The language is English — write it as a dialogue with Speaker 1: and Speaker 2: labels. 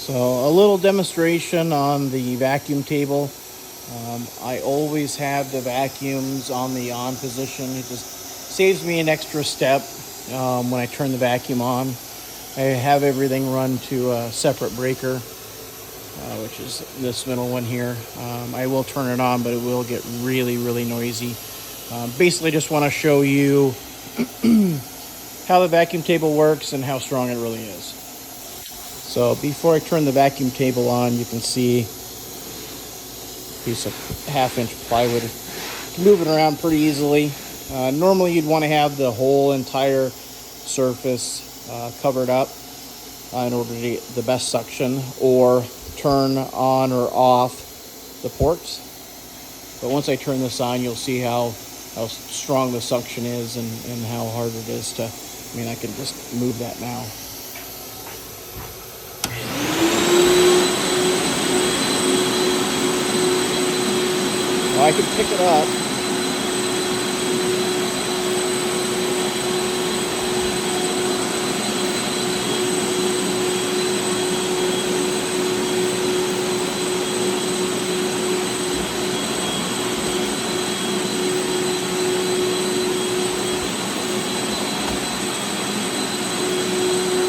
Speaker 1: So a little demonstration on the vacuum table. I always have the vacuums on the on position. It just saves me an extra step when I turn the vacuum on. I have everything run to a separate breaker, which is this middle one here. I will turn it on, but it will get really, really noisy. Basically just want to show you how the vacuum table works and how strong it really is. So before I turn the vacuum table on, you can see a piece of 1/2-inch plywood. Move it around pretty easily. Normally you'd want to have the whole entire surface covered up in order to get the best suction, or turn on or off the ports. But once I turn this on, you'll see how strong the suction is and how hard it is to, I can just move that now. I can pick it up